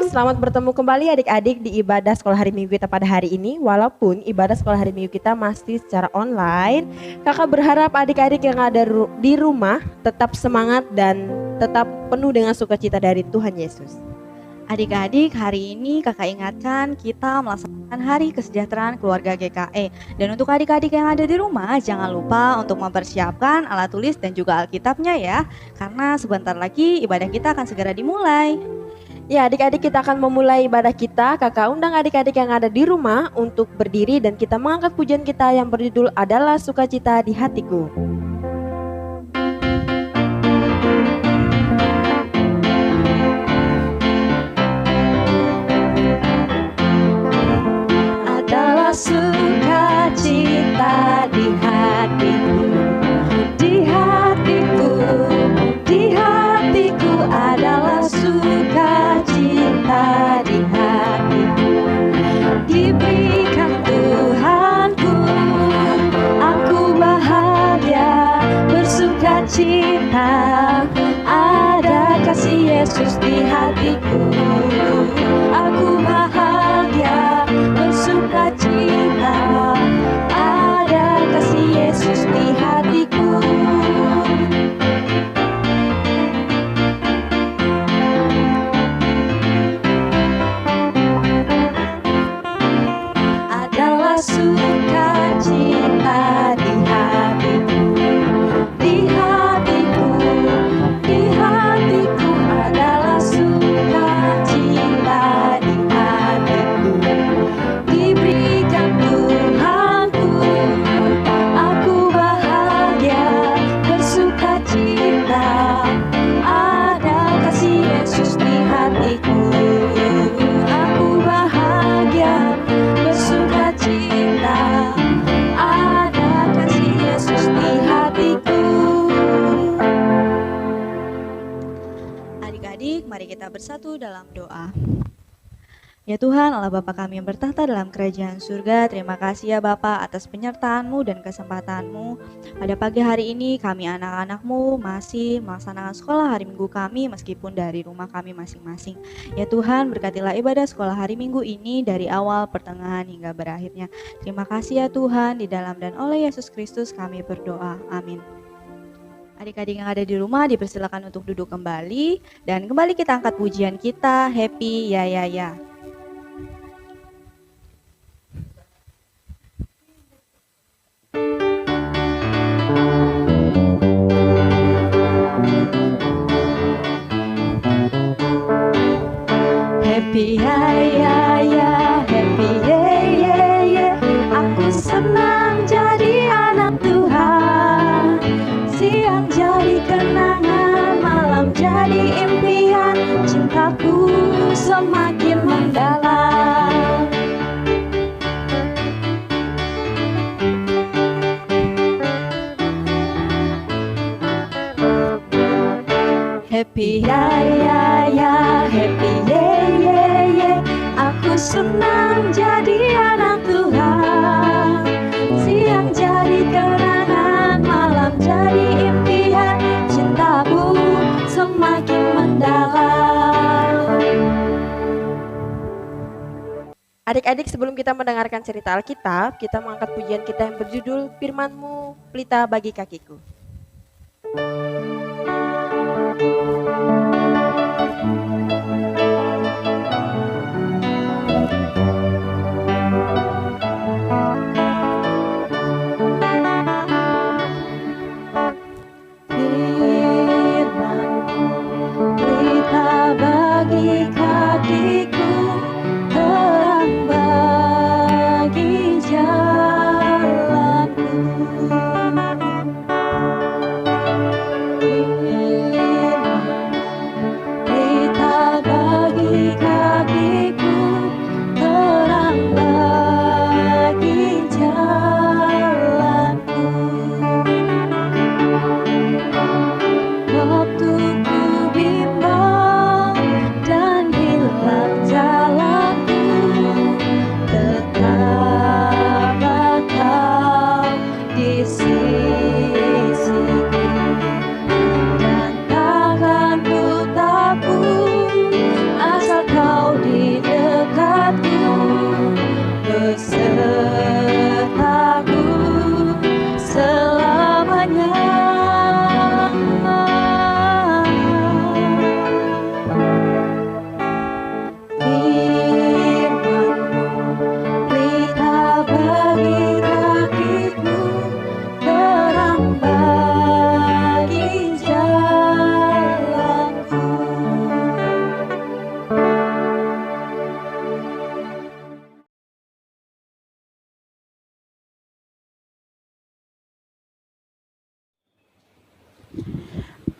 selamat bertemu kembali adik-adik di ibadah sekolah hari minggu kita pada hari ini. Walaupun ibadah sekolah hari minggu kita masih secara online, kakak berharap adik-adik yang ada di rumah tetap semangat dan tetap penuh dengan sukacita dari Tuhan Yesus. Adik-adik, hari ini kakak ingatkan kita melaksanakan Hari Kesejahteraan Keluarga GKE. Dan untuk adik-adik yang ada di rumah, jangan lupa untuk mempersiapkan alat tulis dan juga Alkitabnya ya. Karena sebentar lagi ibadah kita akan segera dimulai. Ya, adik-adik, kita akan memulai ibadah kita. Kakak undang adik-adik yang ada di rumah untuk berdiri dan kita mengangkat pujian kita yang berjudul adalah Sukacita di Hatiku. Sukacita di hatiku, di hatiku, di hatiku adalah sukacita di hatiku. Diberikan Tuhanku, aku bahagia bersukacita. Ada kasih Yesus di hatiku, aku bahagia bersukacita. Ada kasih Yesus di hatiku. Adalah sukacita di hatiku, di hatiku, di hatiku adalah sukacita di hatiku. Diberikan Tuhanku, aku bahagia bersukacita. Ada kasih Yesus di hatiku, aku bahagia bersukacita. Ada kasih Yesus di hatiku. Adik-adik, mari kita bersatu dalam doa. Ya Tuhan, Allah Bapa kami yang bertahta dalam kerajaan surga, terima kasih ya Bapa atas penyertaan-Mu dan kesempatan-Mu. Pada pagi hari ini kami anak-anak-Mu masih melaksanakan sekolah hari minggu kami meskipun dari rumah kami masing-masing. Ya Tuhan, berkatilah ibadah sekolah hari minggu ini dari awal, pertengahan hingga berakhirnya. Terima kasih ya Tuhan, di dalam dan oleh Yesus Kristus kami berdoa. Amin. Adik-adik yang ada di rumah dipersilakan untuk duduk kembali dan kembali kita angkat pujian kita, Happy Ya Ya Ya. Happy ya ya ya, happy ye ye ye. Aku senang jadi anak Tuhan. Siang jadi kenangan, malam jadi impian. Cintaku semakin mendalam. Happy ya ya ya, happy ye ye ye. Aku senang jadi anak Tuhan. Siang jadi kenangan, malam jadi impian. Cintaku semakin mendalam. Adik-adik, sebelum kita mendengarkan cerita Alkitab, kita mengangkat pujian kita yang berjudul Firman-Mu Pelita Bagi Kakiku. Pelita bagi kakiku, terang bagi jalanku.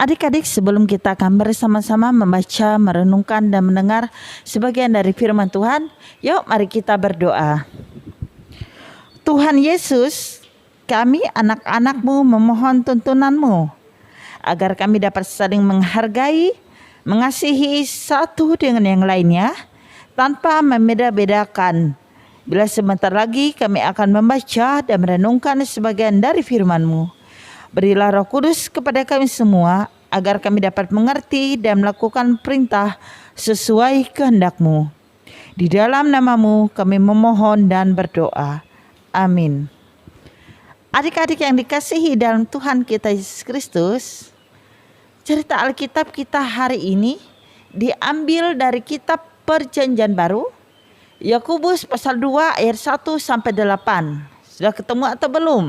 Adik-adik, sebelum kita akan bersama-sama membaca, merenungkan, dan mendengar sebagian dari firman Tuhan, yuk mari kita berdoa. Tuhan Yesus, kami anak-anak-Mu memohon tuntunan-Mu, agar kami dapat saling menghargai, mengasihi satu dengan yang lainnya, tanpa membeda-bedakan. Bila sebentar lagi kami akan membaca dan merenungkan sebagian dari firman-Mu. Berilah Roh Kudus kepada kami semua, agar kami dapat mengerti dan melakukan perintah sesuai kehendak-Mu. Di dalam nama-Mu kami memohon dan berdoa. Amin. Adik-adik yang dikasihi dalam Tuhan kita Yesus Kristus, cerita Alkitab kita hari ini diambil dari kitab Perjanjian Baru, Yakobus pasal 2 ayat 1 sampai 8. Sudah ketemu atau belum?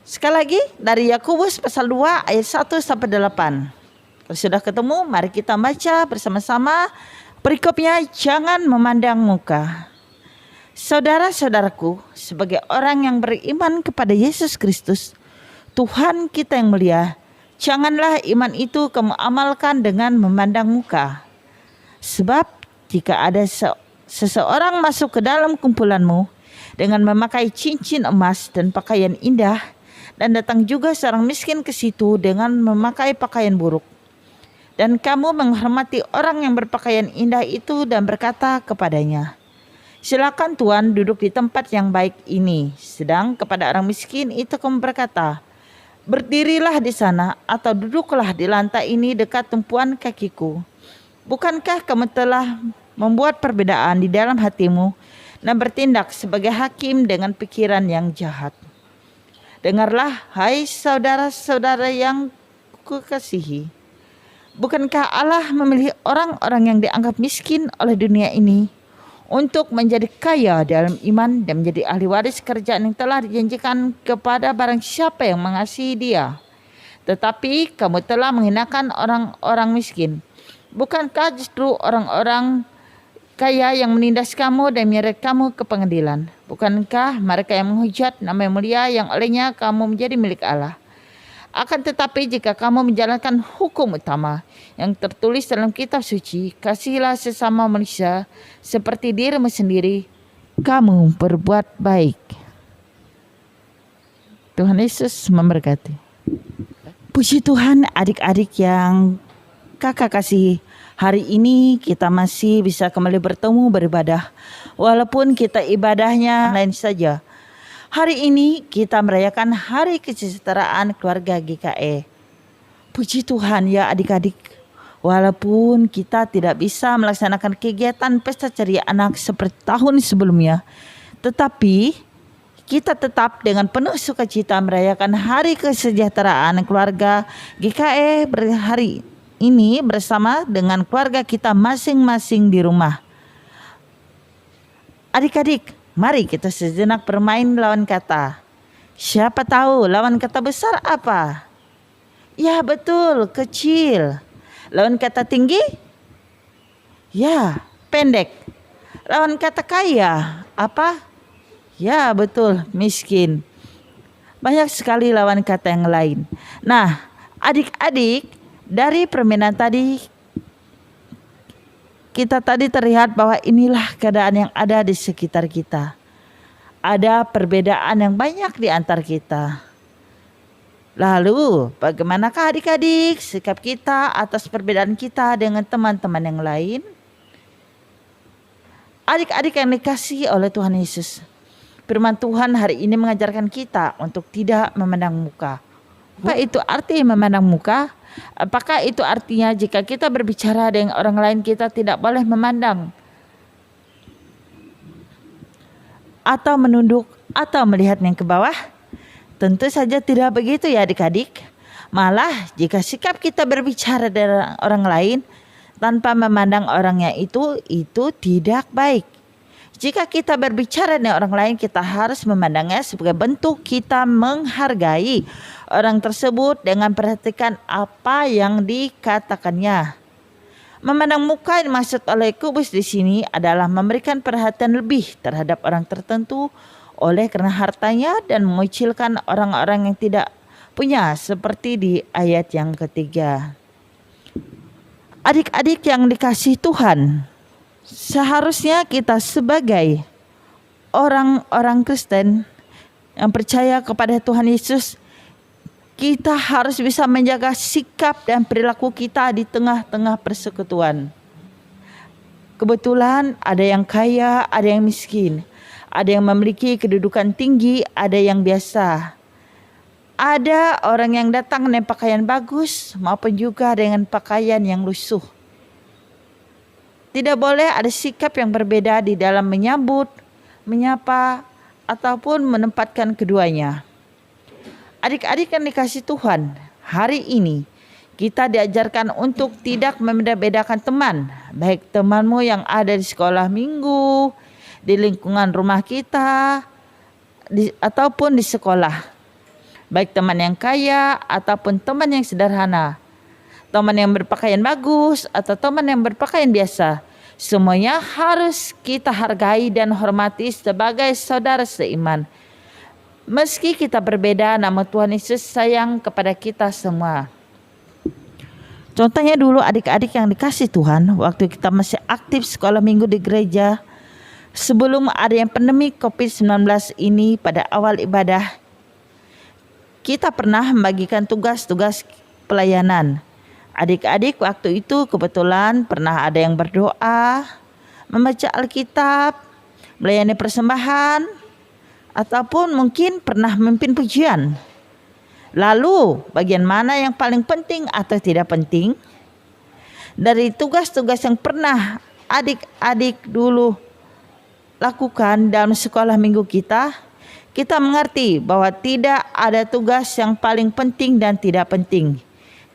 Sekali lagi dari Yakobus pasal 2 ayat 1 sampai 8. Kalau sudah ketemu, mari kita baca bersama-sama. Perikopnya, jangan memandang muka. Saudara-saudaraku, sebagai orang yang beriman kepada Yesus Kristus, Tuhan kita yang mulia, janganlah iman itu kamu amalkan dengan memandang muka. Sebab jika ada seseorang masuk ke dalam kumpulanmu dengan memakai cincin emas dan pakaian indah, dan datang juga seorang miskin ke situ dengan memakai pakaian buruk, dan kamu menghormati orang yang berpakaian indah itu dan berkata kepadanya, silakan Tuan duduk di tempat yang baik ini. Sedang kepada orang miskin itu kamu berkata, berdirilah di sana atau duduklah di lantai ini dekat tumpuan kakiku. Bukankah kamu telah membuat perbedaan di dalam hatimu dan bertindak sebagai hakim dengan pikiran yang jahat? Dengarlah, hai saudara-saudara yang kukasihi. Bukankah Allah memilih orang-orang yang dianggap miskin oleh dunia ini untuk menjadi kaya dalam iman dan menjadi ahli waris kerajaan yang telah dijanjikan kepada barang siapa yang mengasihi Dia? Tetapi kamu telah menghinakan orang-orang miskin. Bukankah justru orang-orang kaya yang menindas kamu dan menyeret kamu ke pengadilan? Bukankah mereka yang menghujat nama yang mulia yang olehnya kamu menjadi milik Allah? Akan tetapi jika kamu menjalankan hukum utama yang tertulis dalam kitab suci, kasihilah sesama manusia seperti dirimu sendiri, kamu berbuat baik. Tuhan Yesus memberkati. Puji Tuhan, adik-adik yang kakak kasih. Hari ini kita masih bisa kembali bertemu beribadah, walaupun kita ibadahnya lain saja. Hari ini kita merayakan Hari Kesejahteraan Keluarga GKE. Puji Tuhan ya adik-adik, walaupun kita tidak bisa melaksanakan kegiatan pesta ceria anak seperti tahun sebelumnya, tetapi kita tetap dengan penuh sukacita merayakan Hari Kesejahteraan Keluarga GKE hari ini bersama dengan keluarga kita masing-masing di rumah. Adik-adik, mari kita sejenak bermain lawan kata. Siapa tahu lawan kata besar apa? Ya betul, kecil. Lawan kata tinggi? Ya, pendek. Lawan kata kaya apa? Ya betul, miskin. Banyak sekali lawan kata yang lain. Nah, adik-adik, dari permainan tadi kita terlihat bahwa inilah keadaan yang ada di sekitar kita. Ada perbedaan yang banyak di antar kita. Lalu bagaimanakah adik-adik sikap kita atas perbedaan kita dengan teman-teman yang lain? Adik-adik yang dikasihi oleh Tuhan Yesus, firman Tuhan hari ini mengajarkan kita untuk tidak memandang muka. Apa itu arti memandang muka? Apakah itu artinya jika kita berbicara dengan orang lain kita tidak boleh memandang atau menunduk atau melihat yang ke bawah? Tentu saja tidak begitu ya adik-adik. Malah jika sikap kita berbicara dengan orang lain tanpa memandang orangnya itu tidak baik. Jika kita berbicara dengan orang lain, kita harus memandangnya sebagai bentuk kita menghargai orang tersebut dengan perhatikan apa yang dikatakannya. Memandang muka yang dimaksud oleh Yakobus di sini adalah memberikan perhatian lebih terhadap orang tertentu oleh karena hartanya dan mengucilkan orang-orang yang tidak punya, seperti di ayat yang ketiga. Adik-adik yang dikasihi Tuhan, seharusnya kita sebagai orang-orang Kristen yang percaya kepada Tuhan Yesus, kita harus bisa menjaga sikap dan perilaku kita di tengah-tengah persekutuan. Kebetulan ada yang kaya, ada yang miskin, ada yang memiliki kedudukan tinggi, ada yang biasa. Ada orang yang datang dengan pakaian bagus maupun juga dengan pakaian yang lusuh. Tidak boleh ada sikap yang berbeda di dalam menyambut, menyapa, ataupun menempatkan keduanya. Adik-adik yang dikasihi Tuhan, hari ini kita diajarkan untuk tidak membeda-bedakan teman, baik temanmu yang ada di sekolah minggu, di lingkungan rumah kita, ataupun di sekolah. Baik teman yang kaya ataupun teman yang sederhana, teman yang berpakaian bagus atau teman yang berpakaian biasa. Semuanya harus kita hargai dan hormati sebagai saudara seiman. Meski kita berbeda, namun Tuhan Yesus sayang kepada kita semua. Contohnya dulu adik-adik yang dikasih Tuhan, waktu kita masih aktif sekolah minggu di gereja, sebelum ada yang pandemi COVID-19 ini, pada awal ibadah, kita pernah membagikan tugas-tugas pelayanan. Adik-adik waktu itu kebetulan pernah ada yang berdoa, membaca Alkitab, melayani persembahan, ataupun mungkin pernah memimpin pujian. Lalu bagian mana yang paling penting atau tidak penting? Dari tugas-tugas yang pernah adik-adik dulu lakukan dalam sekolah minggu kita mengerti bahwa tidak ada tugas yang paling penting dan tidak penting.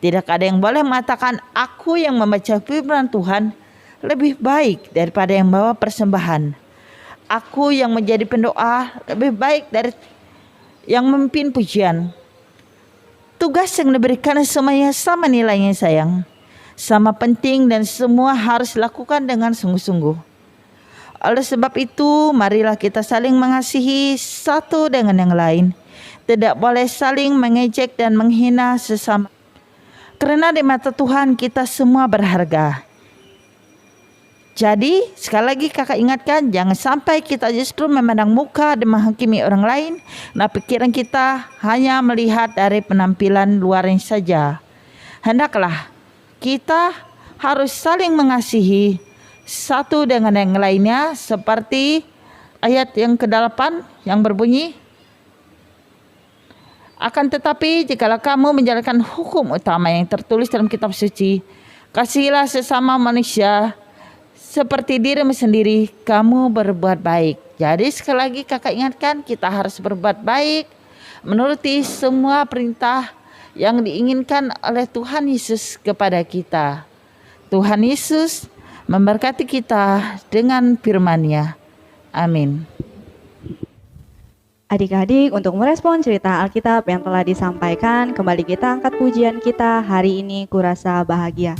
Tidak ada yang boleh mengatakan aku yang membaca firman Tuhan lebih baik daripada yang membawa persembahan. Aku yang menjadi pendoa lebih baik dari yang memimpin pujian. Tugas yang diberikan semuanya sama nilainya sayang. Sama penting dan semua harus dilakukan dengan sungguh-sungguh. Oleh sebab itu, marilah kita saling mengasihi satu dengan yang lain. Tidak boleh saling mengejek dan menghina sesama. Karena di mata Tuhan kita semua berharga. Jadi, sekali lagi kakak ingatkan, jangan sampai kita justru memandang muka dan menghakimi orang lain. Nah, pikiran kita hanya melihat dari penampilan luarnya saja. Hendaklah kita harus saling mengasihi satu dengan yang lainnya, seperti ayat yang ke-8 yang berbunyi, akan tetapi jikalau kamu menjalankan hukum utama yang tertulis dalam kitab suci, kasihilah sesama manusia seperti dirimu sendiri, kamu berbuat baik. Jadi sekali lagi kakak ingatkan, kita harus berbuat baik, menuruti semua perintah yang diinginkan oleh Tuhan Yesus kepada kita. Tuhan Yesus memberkati kita dengan firman-Nya. Amin. Adik-adik, untuk merespon cerita Alkitab yang telah disampaikan, kembali kita angkat pujian kita hari ini, Kurasa Bahagia.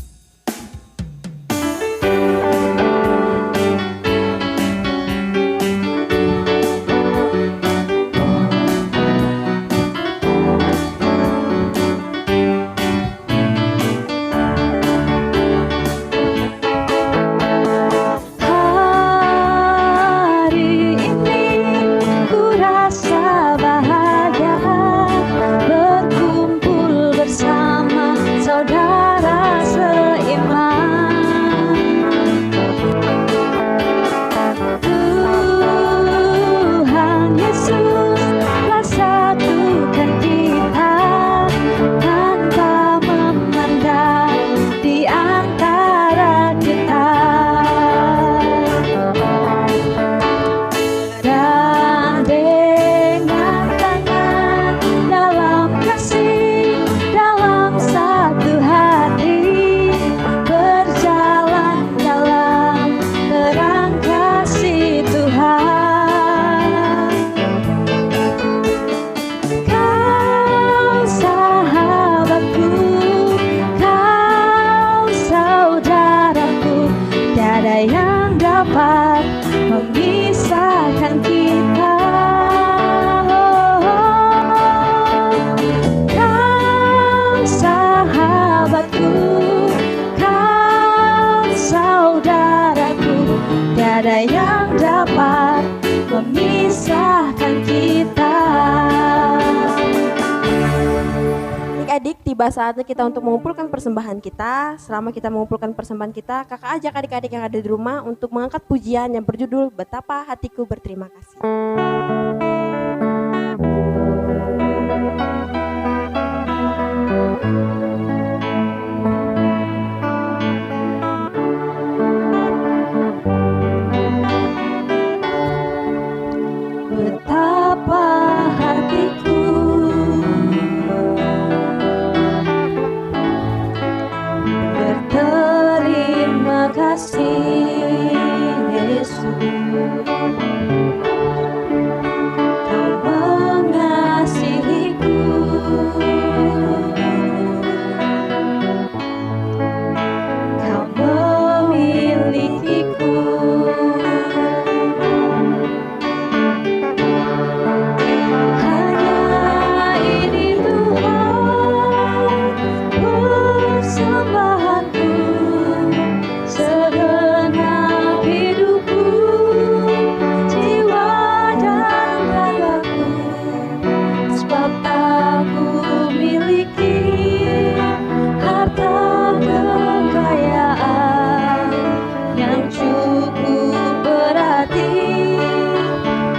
Berkumpul bersama saudara tiba saatnya kita untuk mengumpulkan persembahan kita. Selama kita mengumpulkan persembahan kita, kakak ajak adik-adik yang ada di rumah untuk mengangkat pujian yang berjudul Betapa Hatiku Berterima Kasih. Betapa hatiku berterima kasih, Yesus. Kau mengasihiku, Kau memilikiku. Hanya ini Tuhan persembahanku, segenap hidupku, jiwa dan ragaku, sebab aku miliki harta kekayaan yang cukup berarti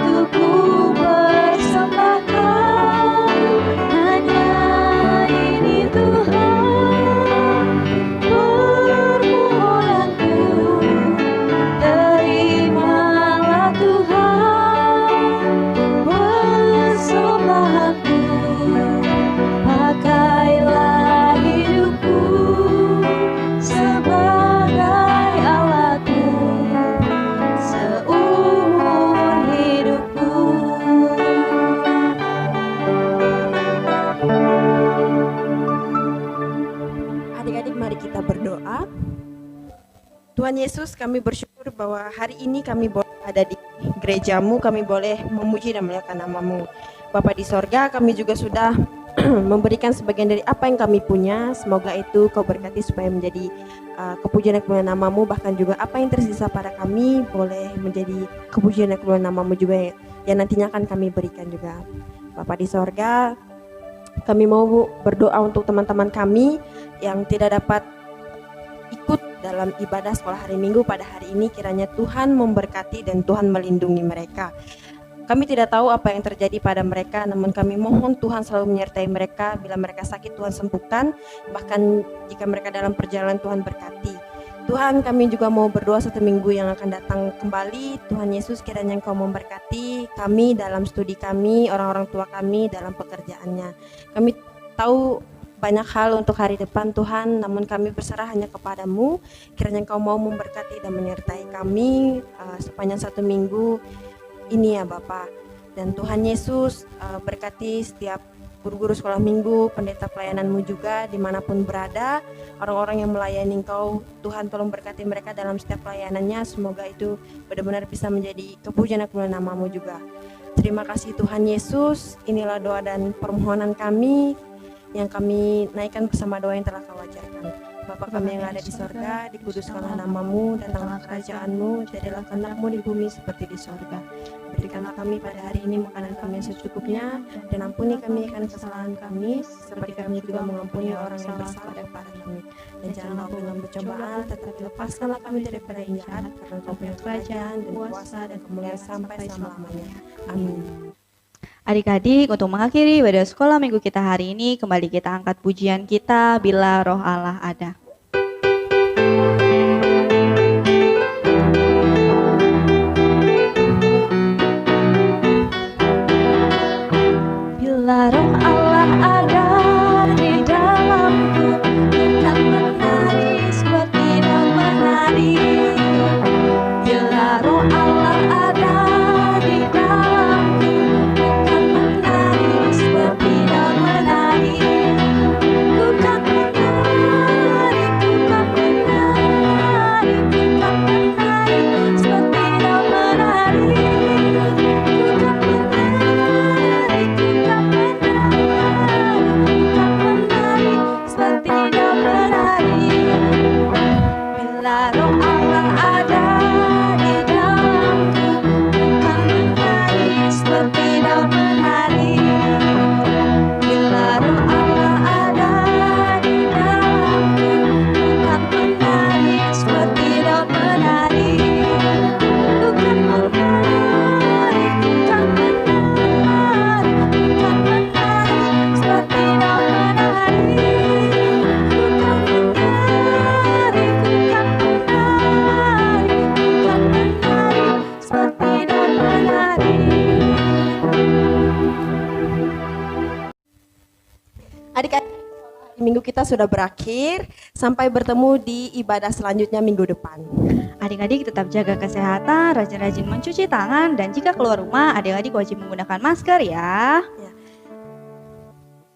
untuk ku persembahkan. Hanya ini Tuhan permohonanku, terimalah Tuhan persembahanku. Pakailah hidupku sebagai alatmu seumur hidupku. Adik-adik, mari kita berdoa. Tuhan Yesus, kami bersyukur bahwa hari ini kami boleh ada di gerejamu, kami boleh memuji dan memuliakan namamu. Bapa di sorga, kami juga sudah memberikan sebagian dari apa yang kami punya. Semoga itu kau berkati supaya menjadi kepujian dan kemuliaan namamu. Bahkan juga apa yang tersisa pada kami boleh menjadi kepujian dan kemuliaan namamu juga yang nantinya akan kami berikan juga. Bapa di sorga, kami mau berdoa untuk teman-teman kami yang tidak dapat ikut dalam ibadah sekolah hari Minggu pada hari ini. Kiranya Tuhan memberkati dan Tuhan melindungi mereka. Kami tidak tahu apa yang terjadi pada mereka, namun kami mohon Tuhan selalu menyertai mereka. Bila mereka sakit, Tuhan sembuhkan. Bahkan jika mereka dalam perjalanan, Tuhan berkati. Tuhan, kami juga mau berdoa 1 minggu yang akan datang kembali. Tuhan Yesus, kiranya Engkau memberkati kami dalam studi kami, orang-orang tua kami dalam pekerjaannya. Kami tahu banyak hal untuk hari depan Tuhan, namun kami berserah hanya kepadamu. Kiranya Engkau mau memberkati dan menyertai kami sepanjang 1 minggu ini ya Bapa. Dan Tuhan Yesus berkati setiap guru-guru sekolah minggu, pendeta pelayananmu juga dimanapun berada, orang-orang yang melayani Engkau. Tuhan tolong berkati mereka dalam setiap pelayanannya. Semoga itu benar-benar bisa menjadi kepujian dan kemuliaan namamu juga. Terima kasih Tuhan Yesus. Inilah doa dan permohonan kami yang kami naikkan bersama doa yang telah Kau ajarkan. Bapa kami yang ada di sorga, dikuduskanlah namamu, datanglah kerajaanmu, jadilah kehendak-mu di bumi seperti di sorga. Berikanlah kami pada hari ini makanan kami yang secukupnya, dan ampuni kami akan kesalahan kami, seperti kami juga mengampuni orang yang bersalah kepada kami. Dan janganlah kami dalam percobaan, tetapi lepaskanlah kami daripada yang jahat, karena Kau punya kerajaan dan kuasa dan kemuliaan sampai selama-lamanya. Amin. Adik-adik, untuk mengakhiri ibadah sekolah minggu kita hari ini, kembali kita angkat pujian kita, Bila Roh Allah Ada. Bila Roh Allah ada di dalamku, bukan menari seperti dan menari. Bila Roh Allah ada di dalamku, bukan menari seperti dan menari. Bukan menari menari. Adik-adik, minggu kita sudah berakhir. Sampai bertemu di ibadah selanjutnya minggu depan. Adik-adik tetap jaga kesehatan, rajin-rajin mencuci tangan, dan jika keluar rumah, adik-adik wajib menggunakan masker ya.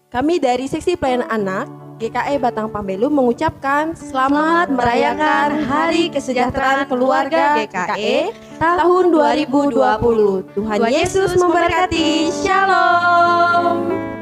Kami dari Seksi Pelayanan Anak GKE Batang Pambelu mengucapkan selamat merayakan Hari Kesejahteraan Keluarga GKE tahun 2020. Tuhan Yesus memberkati. Shalom.